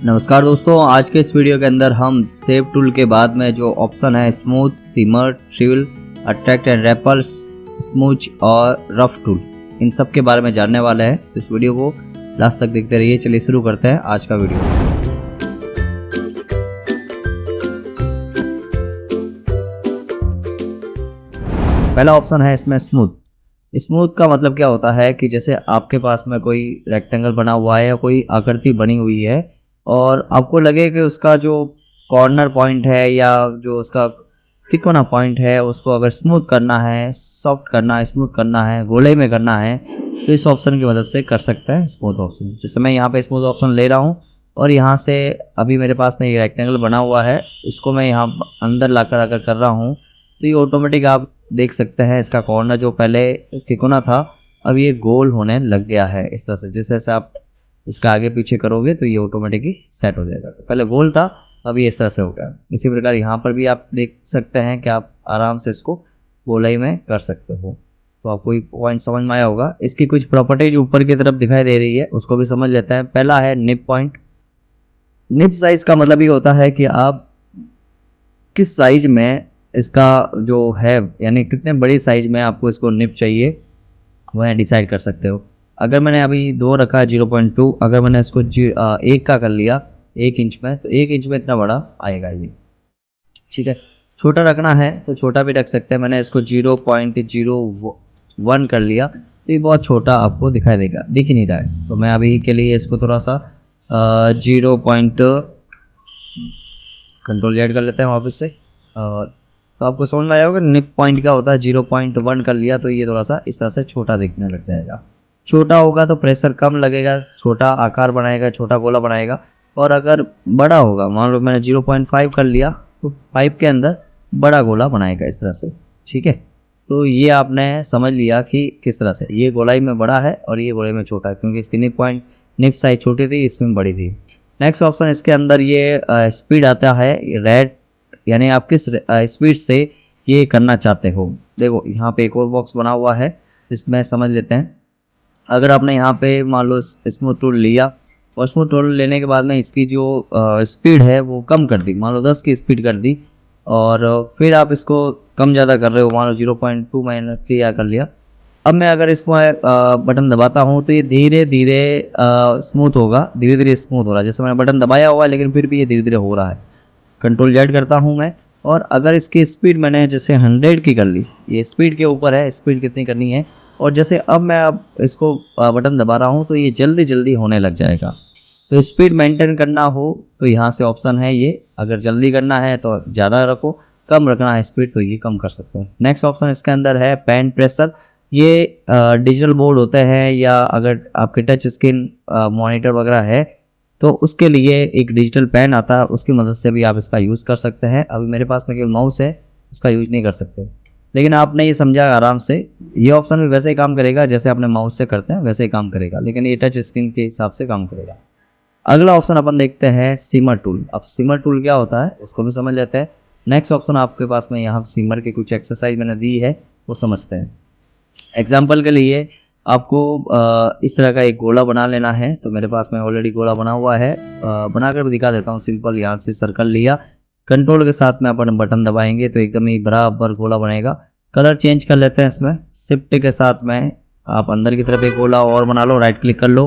नमस्कार दोस्तों, आज के इस वीडियो के अंदर हम सेव टूल के बाद में जो ऑप्शन है smooth, simmer, trill, attract and repel, smooch और रफ टूल, इन सब के बारे में जानने वाले हैं। तो इस वीडियो को लास्ट तक देखते रहिए। चलिए शुरू करते हैं आज का वीडियो। पहला ऑप्शन है इसमें स्मूथ। स्मूथ का मतलब क्या होता है कि जैसे आपके पास में कोई रेक्टेंगल बना हुआ है या कोई आकृति बनी हुई है और आपको लगे कि उसका जो कॉर्नर पॉइंट है या जो उसका तिकोना पॉइंट है उसको अगर स्मूथ करना है, सॉफ्ट करना है, स्मूथ करना है, गोले में करना है, तो इस ऑप्शन की मदद से कर सकते हैं स्मूथ ऑप्शन। जैसे मैं यहाँ पे स्मूथ ऑप्शन ले रहा हूँ और यहाँ से अभी मेरे पास में ये रेक्टेंगल बना हुआ है, इसको मैं यहाँ अंदर लाकर अगर कर रहा हूँ तो ये ऑटोमेटिक आप देख सकते हैं इसका कॉर्नर जो पहले तिकोना था अब ये गोल होने लग गया है। इस तरह से जैसे जैसे आप इसका आगे पीछे करोगे तो ये ऑटोमेटिकली सेट हो जाएगा। तो पहले गोल था, अभी इस तरह से हो गया। इसी प्रकार यहाँ पर भी आप देख सकते हैं कि आप आराम से इसको गोलाई में कर सकते हो। तो आपको एक पॉइंट समझ में आया होगा। इसकी कुछ प्रॉपर्टीज ऊपर की तरफ दिखाई दे रही है, उसको भी समझ लेते हैं। पहला है निप पॉइंट। निप साइज का मतलब ये होता है कि आप किस साइज में इसका जो है, यानी कितने बड़ी साइज में आपको इसको निप चाहिए वह डिसाइड कर सकते हो। अगर मैंने अभी 2 रखा है 0.2, अगर मैंने इसको 1 का कर लिया 1 इंच में, तो 1 इंच में इतना बड़ा आएगा ये। ठीक है, छोटा रखना है तो छोटा भी रख सकते हैं। मैंने इसको 0.01 कर लिया तो ये बहुत छोटा आपको दिखाई देगा, दिख ही नहीं रहा है। तो मैं अभी के लिए इसको थोड़ा सा 0. कंट्रोल Z कर लेते हैं वापस से। तो आपको समझ में आया होगा निप पॉइंट क्या होता है। 0.1 कर लिया तो ये थोड़ा सा इस तरह से छोटा दिखने लग जाएगा। छोटा होगा तो प्रेशर कम लगेगा, छोटा आकार बनाएगा, छोटा गोला बनाएगा। और अगर बड़ा होगा, मान लो मैंने 0.5 कर लिया तो पाइप के अंदर बड़ा गोला बनाएगा इस तरह से। ठीक है, तो ये आपने समझ लिया कि किस तरह से ये गोलाई में बड़ा है और ये गोलाई में छोटा है, क्योंकि इसकी निप साइज छोटी थी, इसमें बड़ी थी। नेक्स्ट ऑप्शन इसके अंदर ये स्पीड आता है रेड, यानी आप किस स्पीड से ये करना चाहते हो। देखो यहाँ पे एक और बॉक्स बना हुआ है, इसमें समझ लेते हैं। अगर आपने यहाँ पे मान लो स्मूथ टूल लिया और स्मूथ टूल लेने के बाद में इसकी जो स्पीड है वो कम कर दी, मान लो 10 की स्पीड कर दी, और फिर आप इसको कम ज़्यादा कर रहे हो, मान लो 0.2 मैंने 3 कर लिया। अब मैं अगर इसमें बटन दबाता हूँ तो ये धीरे धीरे स्मूथ होगा, धीरे धीरे स्मूथ हो रहा है। जैसे मैंने बटन दबाया हुआ है लेकिन फिर भी ये धीरे धीरे हो रहा है। कंट्रोल Z करता हूँ मैं, और अगर इसकी स्पीड मैंने जैसे 100 की कर ली, ये स्पीड के ऊपर है स्पीड कितनी करनी है, और जैसे अब मैं इसको बटन दबा रहा हूँ तो ये जल्दी जल्दी होने लग जाएगा। तो स्पीड मेंटेन करना हो तो यहाँ से ऑप्शन है ये, अगर जल्दी करना है तो ज़्यादा रखो, कम रखना है स्पीड तो ये कम कर सकते हो। नेक्स्ट ऑप्शन इसके अंदर है पेन प्रेशर। ये डिजिटल बोर्ड होते हैं या अगर आपके टच स्क्रीन मॉनिटर वगैरह है तो उसके लिए एक डिजिटल पेन आता है, उसकी मदद से भी आप इसका यूज़ कर सकते हैं। अभी मेरे पास में केवल माउस है, उसका यूज नहीं कर सकते, लेकिन आपने ये समझा आराम से। ये ऑप्शन भी वैसे ही काम करेगा जैसे आपने माउस से करते हैं वैसे ही काम करेगा, लेकिन ये टच स्क्रीन के हिसाब से काम करेगा। अगला ऑप्शन अपन देखते हैं सिमर टूल। अब सिमर टूल क्या होता है उसको भी समझ लेते हैं। नेक्स्ट ऑप्शन आपके पास में यहाँ सिमर की कुछ एक्सरसाइज मैंने दी है वो समझते हैं। एग्जाम्पल के लिए आपको इस तरह का एक गोला बना लेना है। तो मेरे पास में ऑलरेडी गोला बना हुआ है, बनाकर भी दिखा देता हूँ। सिंपल यहाँ से सर्कल लिया, कंट्रोल के साथ में अपन बटन दबाएंगे तो एकदम ही बराबर गोला बनेगा। कलर चेंज कर लेते हैं इसमें, शिफ्ट के साथ में आप अंदर की तरफ एक गोला और बना लो, राइट क्लिक कर लो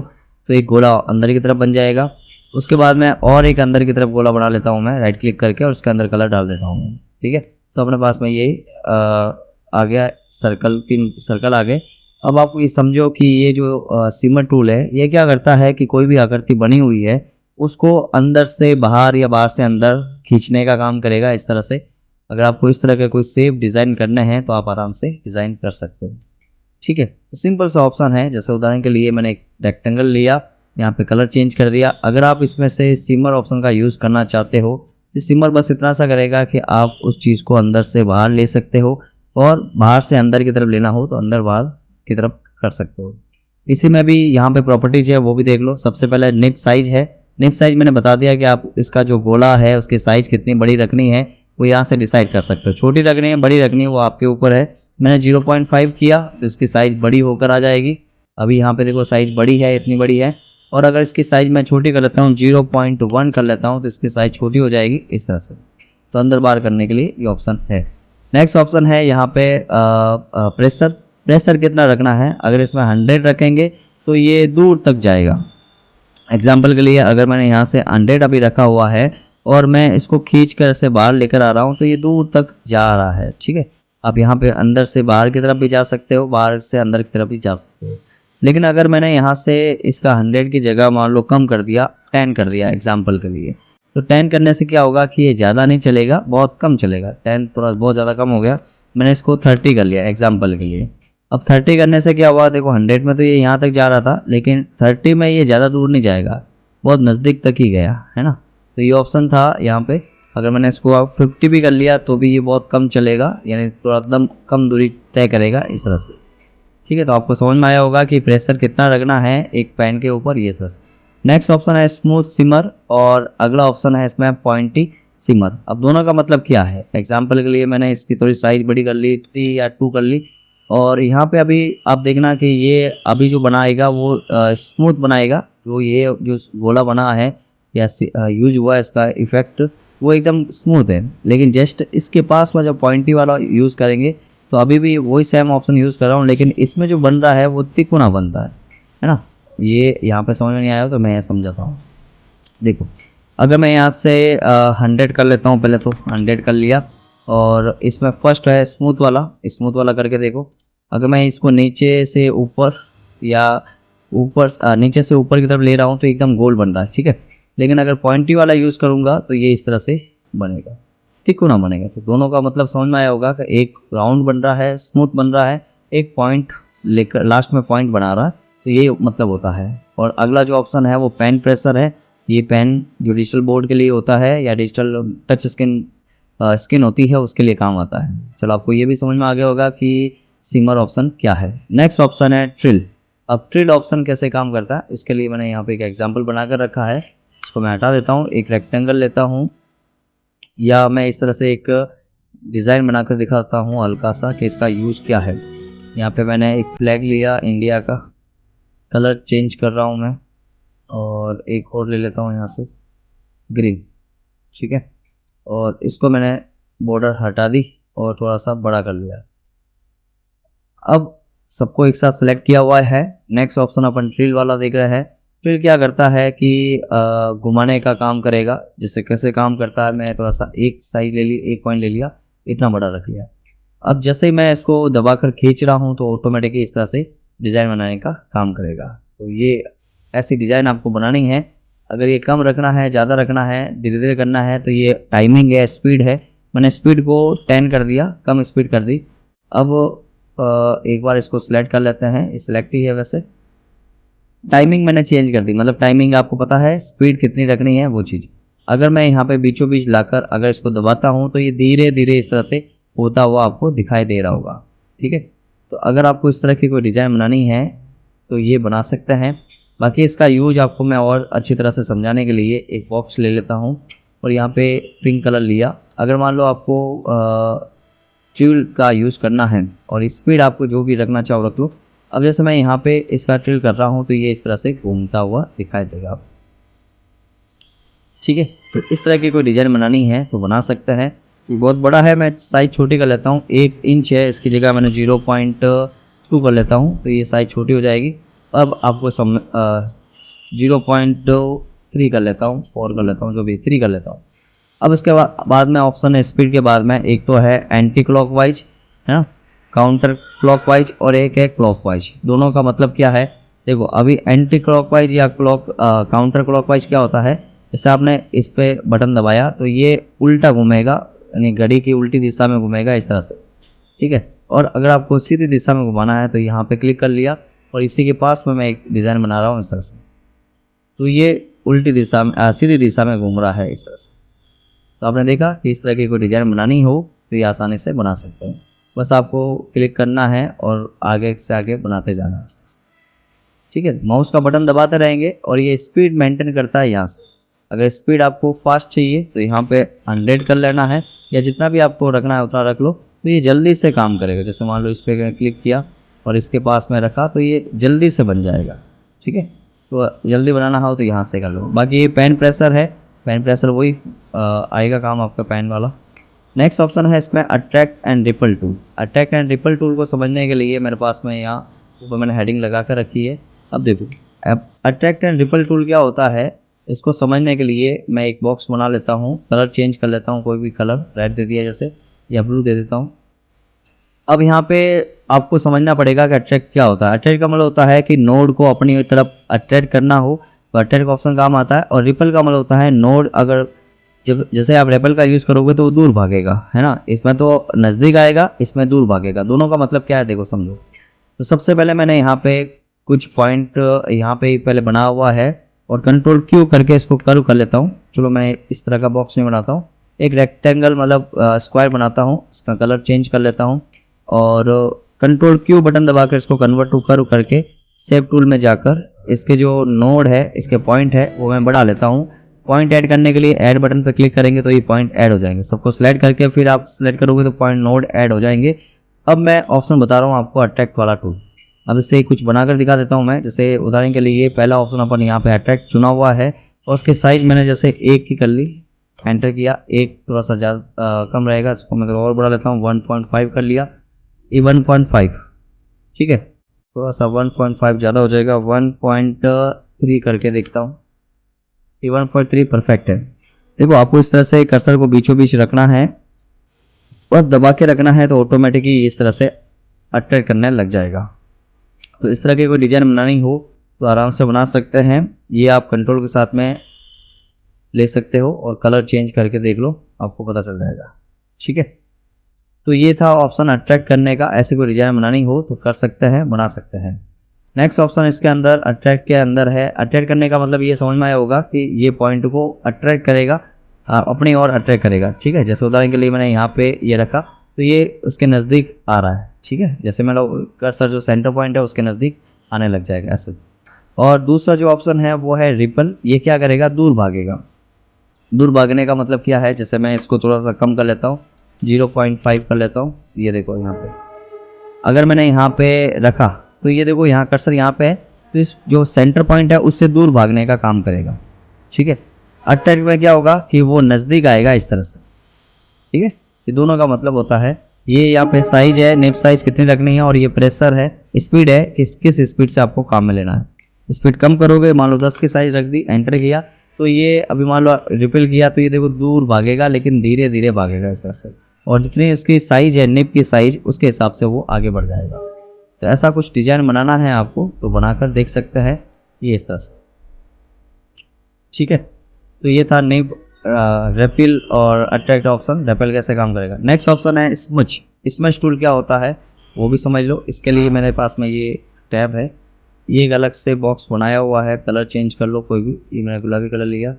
तो एक गोला अंदर की तरफ बन जाएगा। उसके बाद में और एक अंदर की तरफ गोला बना लेता हूँ मैं, राइट क्लिक करके, और उसके अंदर कलर डाल देता हूँ। ठीक है, तो अपने पास में ये आ गया सर्कल, 3 सर्कल आ गए। अब आप ये समझो कि ये जो सिमर टूल है ये क्या करता है कि कोई भी आकृति बनी हुई है उसको अंदर से बाहर या बाहर से अंदर खींचने का काम करेगा। इस तरह से अगर आपको इस तरह का कोई शेप डिज़ाइन करने हैं तो आप आराम से डिज़ाइन कर सकते हो। ठीक है, तो सिंपल सा ऑप्शन है। जैसे उदाहरण के लिए मैंने एक रेक्टेंगल लिया, यहाँ पे कलर चेंज कर दिया। अगर आप इसमें से सिमर ऑप्शन का यूज़ करना चाहते हो तो सिमर बस इतना सा करेगा कि आप उस चीज़ को अंदर से बाहर ले सकते हो, और बाहर से अंदर की तरफ लेना हो तो अंदर बाहर की तरफ कर सकते हो। इसी में भी यहाँ पे प्रॉपर्टीज है वो भी देख लो। सबसे पहले निप साइज है। निप साइज मैंने बता दिया कि आप इसका जो गोला है उसकी साइज कितनी बड़ी रखनी है वो यहाँ से डिसाइड कर सकते हो। छोटी रखनी है बड़ी रखनी है वो आपके ऊपर है। मैंने 0.5 किया तो इसकी साइज बड़ी होकर आ जाएगी। अभी यहाँ पे देखो साइज बड़ी है, इतनी बड़ी है। और अगर इसकी साइज मैं छोटी कर लेता हूँ 0.1 कर लेता हूँ तो इसकी साइज छोटी हो जाएगी इस तरह से। तो अंदर बाहर करने के लिए ये ऑप्शन है। नेक्स्ट ऑप्शन है यहाँ पे प्रेशर। प्रेशर कितना रखना है, अगर इसमें 100 रखेंगे तो ये दूर तक जाएगा। एग्जाम्पल के लिए अगर मैंने यहाँ से 100 अभी रखा हुआ है और मैं इसको खींच कर से बाहर लेकर आ रहा हूँ तो ये दूर तक जा रहा है। ठीक है, आप यहाँ पे अंदर से बाहर की तरफ भी जा सकते हो, बाहर से अंदर की तरफ भी जा सकते हो। लेकिन अगर मैंने यहाँ से इसका 100 की जगह मान लो कम कर दिया, 10 कर दिया एग्जाम्पल के लिए, तो 10 करने से क्या होगा कि ये ज़्यादा नहीं चलेगा, बहुत कम चलेगा। 10 थोड़ा बहुत ज़्यादा कम हो गया, मैंने इसको 30 कर लिया एग्जाम्पल के लिए। अब 30 करने से क्या हुआ, देखो 100 में तो ये यहाँ तक जा रहा था, लेकिन 30 में ये ज़्यादा दूर नहीं जाएगा, बहुत नज़दीक तक ही गया है ना। तो ये ऑप्शन था यहाँ पे। अगर मैंने इसको अब 50 भी कर लिया तो भी ये बहुत कम चलेगा, यानी थोड़ा एकदम कम दूरी तय करेगा इस तरह से। ठीक है, तो आपको समझ में आया होगा कि प्रेशर कितना रखना है एक पैन के ऊपर, ये सर। नेक्स्ट ऑप्शन है स्मूथ सिमर और अगला ऑप्शन है इसमें पॉइंटी सिमर। अब दोनों का मतलब क्या है, एग्जाम्पल के लिए मैंने इसकी थोड़ी साइज बड़ी कर ली, 3 या 2 कर ली, और यहाँ पे अभी आप देखना कि ये अभी जो बनाएगा वो स्मूथ बनाएगा। जो ये जो गोला बना है या यूज हुआ है इसका इफेक्ट, वो एकदम स्मूथ है। लेकिन जस्ट इसके पास में जब पॉइंटी वाला यूज़ करेंगे तो अभी भी वही सेम ऑप्शन यूज़ कर रहा हूँ, लेकिन इसमें जो बन रहा है वो तिकोना बनता है ना। ये यहाँ पे समझ में नहीं आया तो मैं समझाता हूँ। देखो, अगर मैं यहाँ से 100 कर लेता हूँ, पहले तो 100 कर लिया, और इसमें फर्स्ट है स्मूथ वाला। स्मूथ वाला करके देखो, अगर मैं इसको नीचे से ऊपर या नीचे से ऊपर की तरफ ले रहा हूँ तो एकदम गोल बन रहा है। ठीक है, लेकिन अगर पॉइंटी वाला यूज़ करूँगा तो ये इस तरह से बनेगा, तिकोना बनेगा। तो दोनों का मतलब समझ में आया होगा कि एक राउंड बन रहा है, स्मूथ बन रहा है, एक पॉइंट लेकर लास्ट में पॉइंट बना रहा है, तो ये मतलब होता है। और अगला जो ऑप्शन है वो पेन प्रेशर है। ये पेन जो डिजिटल बोर्ड के लिए होता है या डिजिटल टच स्किन होती है उसके लिए काम आता है। चलो, आपको ये भी समझ में आ गया होगा कि सिमर ऑप्शन क्या है। नेक्स्ट ऑप्शन है ट्रिल। अब ट्रिल ऑप्शन कैसे काम करता है, इसके लिए मैंने यहाँ पे एक एग्जाम्पल बनाकर रखा है। इसको मैं हटा देता हूँ, एक रेक्टेंगल लेता हूँ, या मैं इस तरह से एक डिज़ाइन बनाकर दिखाता हूँ हल्का सा कि इसका यूज़ क्या है। यहाँ पे मैंने एक फ्लैग लिया इंडिया का, कलर चेंज कर रहा हूँ मैं, और एक और ले लेता हूँ यहाँ से ग्रीन। ठीक है, और इसको मैंने बॉर्डर हटा दी और थोड़ा सा बड़ा कर लिया। अब सबको एक साथ सेलेक्ट किया हुआ है। नेक्स्ट ऑप्शन अपन ट्रिल वाला देख रहे हैं। ट्रिल क्या करता है कि घुमाने का काम करेगा। जैसे कैसे काम करता है, मैं थोड़ा सा एक साइज ले ली, एक पॉइंट ले लिया, इतना बड़ा रख लिया। अब जैसे ही मैं इसको दबाकर खींच रहा हूँ तो ऑटोमेटिकली इस तरह से डिज़ाइन बनाने का काम करेगा। तो ये ऐसी डिज़ाइन आपको बनानी है। अगर ये कम रखना है, ज़्यादा रखना है, धीरे धीरे करना है, तो ये टाइमिंग है, स्पीड है। मैंने स्पीड को 10 कर दिया, कम स्पीड कर दी। अब एक बार इसको सिलेक्ट कर लेते हैं, सिलेक्ट ही है वैसे। टाइमिंग मैंने चेंज कर दी, मतलब टाइमिंग आपको पता है स्पीड कितनी रखनी है वो चीज़। अगर मैं यहाँ पे बीचों बीच लाकर अगर इसको दबाता हूँ तो ये धीरे धीरे इस तरह से होता हुआ आपको दिखाई दे रहा होगा। ठीक है, तो अगर आपको इस तरह की कोई डिज़ाइन बनानी है तो ये बना सकते हैं। बाकी इसका यूज आपको मैं और अच्छी तरह से समझाने के लिए एक बॉक्स ले लेता हूँ और यहाँ पे पिंक कलर लिया। अगर मान लो आपको ट्रिल का यूज़ करना है और स्पीड आपको जो भी रखना चाहो रख लो। अब जैसे मैं यहाँ पे इसका ट्रिल कर रहा हूँ तो ये इस तरह से घूमता हुआ दिखाई देगा आपको। ठीक है, तो इस तरह की कोई डिज़ाइन बनानी है तो बना सकते हैं। ये बहुत बड़ा है, मैं साइज़ छोटी कर लेता हूँ। 1 इंच है, इसकी जगह मैंने 0.2 कर लेता हूँ तो ये साइज़ छोटी हो जाएगी। अब आपको 0.3 कर लेता हूँ, 4 कर लेता हूँ, जो भी 3 कर लेता हूँ। अब इसके बाद में ऑप्शन है स्पीड के बाद में एक तो है एंटी क्लॉकवाइज, है ना, काउंटर क्लॉकवाइज, और एक है क्लॉकवाइज। दोनों का मतलब क्या है, देखो अभी एंटी क्लॉकवाइज या काउंटर क्लॉकवाइज क्या होता है, जैसे आपने इस पे बटन दबाया तो ये उल्टा घूमेगा, यानी घड़ी की उल्टी दिशा में घूमेगा इस तरह से। ठीक है, और अगर आपको सीधी दिशा में घुमाना है तो यहाँ पे क्लिक कर लिया और इसी के पास में मैं एक डिज़ाइन बना रहा हूँ इस तरह से। तो ये उल्टी दिशा में सीधी दिशा में घूम रहा है इस तरह से। तो आपने देखा कि इस तरह की कोई डिज़ाइन बनानी हो तो ये आसानी से बना सकते हैं। बस आपको क्लिक करना है और आगे से आगे बनाते जाना है। ठीक है, माउस का बटन दबाते रहेंगे और ये स्पीड मेंटेन करता है यहाँ से। अगर स्पीड आपको फास्ट चाहिए तो यहाँ पे 100 कर लेना है, या जितना भी आपको रखना है उतना रख लो, तो ये जल्दी से काम करेगा। जैसे मान लो इस पर क्लिक किया और इसके पास में रखा तो ये जल्दी से बन जाएगा। ठीक है, तो जल्दी बनाना हो तो यहाँ से कर लो। बाकी ये पेन प्रेशर है, पेन प्रेशर वही आएगा काम आपका पेन वाला। नेक्स्ट ऑप्शन है इसमें attract and ripple tool. Attract and ripple tool को समझने के लिए मेरे पास में यहाँ ऊपर मैंने हेडिंग लगा कर रखी है। अब देखो अट्रैक्ट एंड रिपल टूल क्या होता है, इसको समझने के लिए मैं एक बॉक्स बना लेता हूँ, कलर चेंज कर लेता हूँ, कोई भी कलर रेड दे दिया जैसे, या ब्लू दे देता हूँ। अब यहाँ पे आपको समझना पड़ेगा कि अट्रैक्ट क्या होता है। अट्रैक्ट का मतलब होता है कि नोड को अपनी तरफ अट्रैक्ट करना हो तो अट्रैक्ट का ऑप्शन काम आता है। और रिपल का मतलब होता है नोड अगर जब जैसे आप रेपल का यूज़ करोगे तो वो दूर भागेगा, है ना। इसमें तो नज़दीक आएगा, इसमें दूर भागेगा। दोनों का मतलब क्या है देखो समझो। तो सबसे पहले मैंने यहाँ पे कुछ पॉइंट यहाँ पे पहले बना हुआ है और कंट्रोल क्यू करके इसको कर्व कर लेता हूँ। चलो मैं इस तरह का बॉक्स नहीं बनाता हूँ, एक रेक्टेंगल मतलब स्क्वायर बनाता हूँ, इसका कलर चेंज कर लेता हूँ और कंट्रोल क्यू बटन दबाकर इसको कन्वर्ट टू कर्व करके शेप टूल में जाकर इसके जो नोड है, इसके पॉइंट है वो मैं बढ़ा लेता हूँ। पॉइंट ऐड करने के लिए ऐड बटन पर क्लिक करेंगे तो ये पॉइंट ऐड हो जाएंगे। सबको सिलेक्ट करके फिर आप सिलेक्ट करोगे तो पॉइंट नोड ऐड हो जाएंगे। अब मैं ऑप्शन बता रहा हूँ आपको अट्रैक्ट वाला टूल। अब इससे कुछ बनाकर दिखा देता हूँ मैं। जैसे उदाहरण के लिए पहला ऑप्शन अपन यहाँ पे अट्रैक्ट चुना हुआ है और उसके साइज मैंने जैसे एक की कर ली, एंटर किया, एक थोड़ा सा ज़्यादा कम रहेगा, इसको मैं और बढ़ा लेता हूँ, 1.5 कर लिया, ये 1.5 ठीक है। थोड़ा सा 1.5 ज़्यादा हो जाएगा, 1.3 करके देखता हूँ, ये 1.3 परफेक्ट है। देखो आपको इस तरह से कर्सर को बीचों बीच रखना है और दबा के रखना है तो ऑटोमेटिकली इस तरह से अट्रैक्ट करने लग जाएगा। तो इस तरह की कोई डिज़ाइन बनानी हो तो आराम से बना सकते हैं। ये आप कंट्रोल के साथ में ले सकते हो और कलर चेंज करके देख लो, आपको पता चल जाएगा, ठीक है। तो ये था ऑप्शन अट्रैक्ट करने का। ऐसे कोई डिज़ाइन बनानी हो तो कर सकते हैं, बना सकते हैं। नेक्स्ट ऑप्शन इसके अंदर अट्रैक्ट के अंदर है। अट्रैक्ट करने का मतलब ये समझ में आया होगा कि ये पॉइंट को अट्रैक्ट करेगा, अपनी ओर अट्रैक्ट करेगा, ठीक है। जैसे उदाहरण के लिए मैंने यहाँ पे ये रखा तो ये उसके नज़दीक आ रहा है, ठीक है। जैसे मेरा कर्सर जो सेंटर पॉइंट है उसके नज़दीक आने लग जाएगा ऐसे। और दूसरा जो ऑप्शन है वो है रिपल। ये क्या करेगा, दूर भागेगा। दूर भागने का मतलब क्या है, जैसे मैं इसको थोड़ा सा कम कर लेता हूँ, 0.5 कर लेता हूँ। ये देखो यहाँ पे अगर मैंने यहाँ पे रखा तो ये देखो यहाँ कर्सर यहाँ पे है तो इस जो सेंटर पॉइंट है उससे दूर भागने का काम करेगा, ठीक है। अट्रैक्ट में क्या होगा कि वो नज़दीक आएगा इस तरह से, ठीक है। ये दोनों का मतलब होता है। ये यहाँ पे साइज है, नेप साइज कितनी रखनी है, और ये प्रेशर है, स्पीड है, किस स्पीड से आपको काम में लेना है। स्पीड कम करोगे, मान लो 10 की साइज रख दी, एंटर किया तो ये अभी मान लो रिपील किया तो ये देखो दूर भागेगा, लेकिन धीरे धीरे भागेगा इस तरह से। और जितनी इसकी साइज है, निप की साइज, उसके हिसाब से वो आगे बढ़ जाएगा। तो ऐसा कुछ डिजाइन बनाना है आपको तो बनाकर देख सकते हैं ये इस तरह से, ठीक है। तो ये था निप, रेपिल और अट्रैक्ट ऑप्शन। रेपिल कैसे काम करेगा। नेक्स्ट ऑप्शन है स्मच। स्मच टूल क्या होता है वो भी समझ लो। इसके लिए मेरे पास में ये टैब है, ये एक अलग से बॉक्स बनाया हुआ है, कलर चेंज कर लो कोई भी। ये मैंने गुलाबी कलर लिया।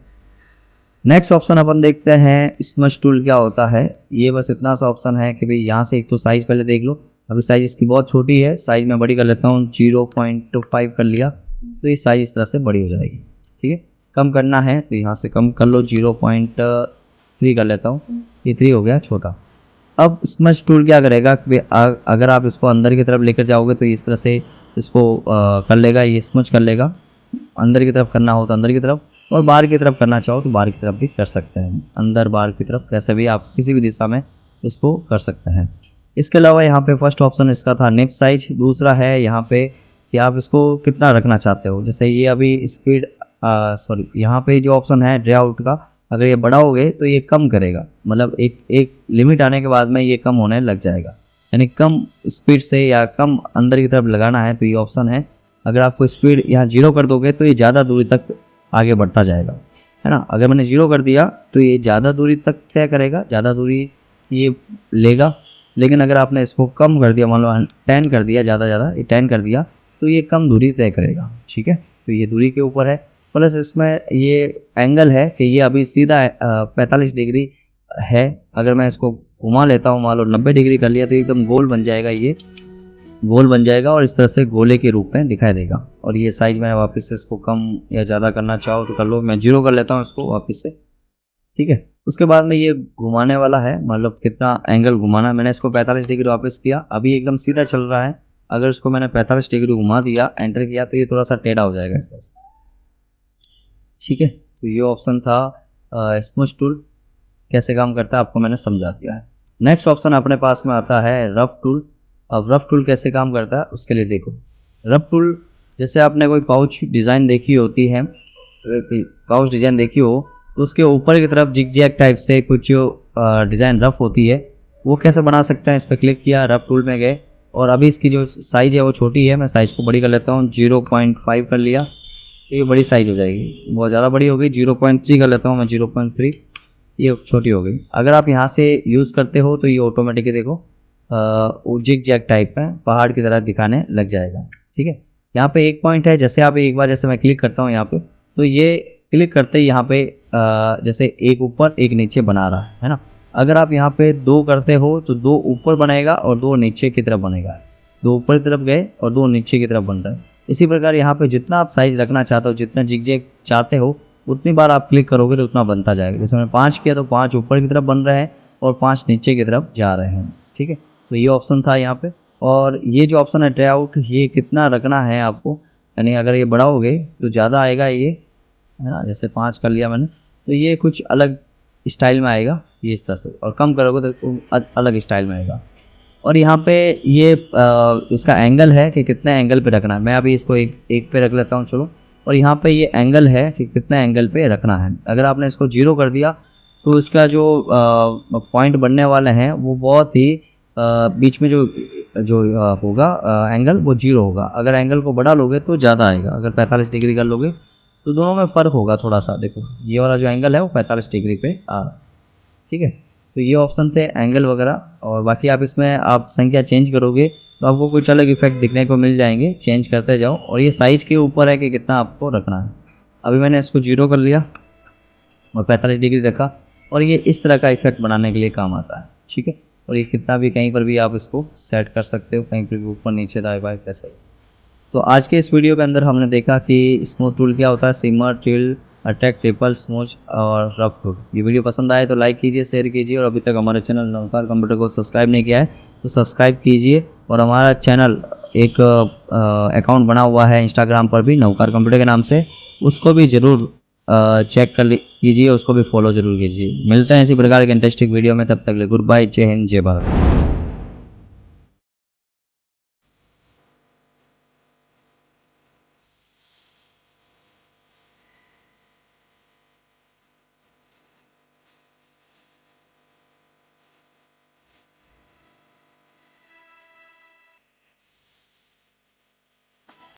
नेक्स्ट ऑप्शन अपन देखते हैं स्मच टूल क्या होता है। ये बस इतना सा ऑप्शन है कि भाई यहाँ से एक तो साइज पहले देख लो। अभी साइज इसकी बहुत छोटी है, साइज मैं बड़ी कर लेता हूँ, 0.5 कर लिया तो ये साइज इस तरह से बड़ी हो जाएगी, ठीक है। कम करना है तो यहाँ से कम कर लो, 0.3 कर लेता हूँ, ये 3 हो गया छोटा। अब स्मच टूल क्या करेगा कि अगर आप इसको अंदर की तरफ लेकर जाओगे तो इस तरह से इसको कर लेगा, ये स्मच कर लेगा। अंदर की तरफ करना हो तो अंदर की तरफ, और बाहर की तरफ करना चाहो तो बाहर की तरफ भी कर सकते हैं। अंदर बाहर की तरफ कैसे भी आप किसी भी दिशा में इसको कर सकते हैं। इसके अलावा यहाँ पे फर्स्ट ऑप्शन इसका था निप साइज। दूसरा है यहाँ पे कि आप इसको कितना रखना चाहते हो। जैसे ये अभी स्पीड सॉरी यहाँ पे जो ऑप्शन है ड्रे आउट का, अगर ये बढ़ाओगे तो ये कम करेगा, मतलब एक लिमिट आने के बाद में ये कम होने लग जाएगा। यानी कम स्पीड से या कम अंदर की तरफ लगाना है तो ये ऑप्शन है। अगर आपको स्पीड यहाँ 0 कर दोगे तो ये ज़्यादा दूरी तक आगे बढ़ता जाएगा, है ना। अगर मैंने 0 कर दिया तो ये ज़्यादा दूरी तक तय करेगा, ज़्यादा दूरी ये लेगा। लेकिन अगर आपने इसको कम कर दिया, मान लो 10 कर दिया, ज़्यादा ये 10 कर दिया तो ये कम दूरी तय करेगा, ठीक है। तो ये दूरी के ऊपर है। प्लस इसमें ये एंगल है कि ये अभी सीधा 45 डिग्री है। अगर मैं इसको घुमा लेता हूँ, मान लो 90 डिग्री कर लिया तो एकदम गोल बन जाएगा, ये गोल बन जाएगा और इस तरह से गोले के रूप में दिखाई देगा। और ये साइज मैं वापस से इसको कम या ज़्यादा करना चाहो तो कर लो। मैं 0 कर लेता हूँ इसको वापस से, ठीक है। उसके बाद में ये घुमाने वाला है, मतलब कितना एंगल घुमाना है। मैंने इसको 45 डिग्री वापस किया, अभी एकदम सीधा चल रहा है। अगर इसको मैंने 45 डिग्री घुमा दिया, एंटर किया तो ये थोड़ा सा टेढ़ा हो जाएगा इस तरह से, ठीक है, तो ये ऑप्शन था स्मूथ टूल कैसे काम करता है आपको मैंने समझा दिया है। नेक्स्ट ऑप्शन अपने पास में आता है रफ टूल। अब रफ टूल कैसे काम करता है उसके लिए देखो, रफ टूल जैसे आपने कोई पाउच डिज़ाइन देखी होती है, पाउच डिज़ाइन देखी हो तो उसके ऊपर की तरफ जिग जैग टाइप से कुछ डिज़ाइन रफ होती है, वो कैसे बना सकते हैं। इस पर क्लिक किया, रफ टूल में गए और अभी इसकी जो साइज़ है वो छोटी है, मैं साइज़ को बड़ी कर लेता हूँ, 0.5 कर लिया तो ये बड़ी साइज़ हो जाएगी। बहुत ज़्यादा बड़ी हो गई, 0.3 कर लेता हूँ मैं, 0.3, ये छोटी हो गई। अगर आप यहाँ से यूज़ करते हो तो ये ऑटोमेटिकली देखो जिग जैग टाइप में पहाड़ की तरह दिखाने लग जाएगा। ठीक है, यहाँ पे एक पॉइंट है, जैसे आप एक बार जैसे मैं क्लिक करता हूँ यहाँ पे, तो ये क्लिक करते ही यहाँ पे जैसे एक ऊपर एक नीचे बना रहा है ना। अगर आप यहाँ पे 2 करते हो तो 2 ऊपर बनेगा और 2 नीचे की तरफ बनेगा, 2 ऊपर की तरफ गए और 2 नीचे की तरफ बन रहा है। इसी प्रकार यहाँ पे जितना आप साइज रखना चाहते हो, जितना जिग जैग चाहते हो, उतनी बार आप क्लिक करोगे तो उतना बनता जाएगा। जैसे मैंने 5 किया तो 5 ऊपर की तरफ बन रहे हैं और 5 नीचे की तरफ जा रहे हैं। ठीक है, तो ये ऑप्शन था यहाँ पे। और ये जो ऑप्शन है ट्रे आउट, ये कितना रखना है आपको, यानी अगर ये बढ़ाओगे तो ज़्यादा आएगा ये, है ना। जैसे 5 कर लिया मैंने तो ये कुछ अलग स्टाइल में आएगा ये इस तरह से, और कम करोगे तो अलग स्टाइल में आएगा। और यहाँ पे ये इसका एंगल है कि कितने एंगल पे रखना है। मैं अभी इसको एक पे रख लेता हूँ चलो। और यहाँ पे ये एंगल है कि कितने एंगल पे रखना है। अगर आपने इसको 0 कर दिया तो इसका जो पॉइंट बनने वाले हैं वो बहुत ही बीच में जो जो होगा एंगल वो 0 होगा। अगर एंगल को बढ़ा लोगे तो ज़्यादा आएगा, अगर 45 डिग्री कर लोगे तो दोनों में फ़र्क होगा थोड़ा सा। देखो ये वाला जो एंगल है वो 45 डिग्री पे आ रहा है। ठीक है, तो ये ऑप्शन थे एंगल वगैरह। और बाकी आप इसमें आप संख्या चेंज करोगे तो आपको कुछ अलग इफेक्ट दिखने को मिल जाएंगे, चेंज करते जाओ। और ये साइज़ के ऊपर है कि कितना आपको रखना है। अभी मैंने इसको 0 कर लिया और 45 डिग्री रखा, और ये इस तरह का इफेक्ट बनाने के लिए काम आता है। ठीक है, और ये कितना भी कहीं पर भी आप इसको सेट कर सकते हो, कहीं पर भी ऊपर नीचे दाएं बाएं कैसे। तो आज के इस वीडियो के अंदर हमने देखा कि स्मूथ टूल क्या होता है, सिमर, टिल्ड, अटैक, ट्रिपल, स्मूच और रफ टूल। ये वीडियो पसंद आए तो लाइक कीजिए, शेयर कीजिए, और अभी तक हमारे चैनल नवकार कंप्यूटर को सब्सक्राइब नहीं किया है तो सब्सक्राइब कीजिए। और हमारा चैनल एक अकाउंट बना हुआ है इंस्टाग्राम पर भी नवकार कंप्यूटर के नाम से, उसको भी ज़रूर चेक कर कीजिए, उसको भी फॉलो जरूर कीजिए। मिलते हैं इसी प्रकार के इंटरेस्टिंग वीडियो में, तब तक ले गुड बाय, जय हिंद, जय भारत।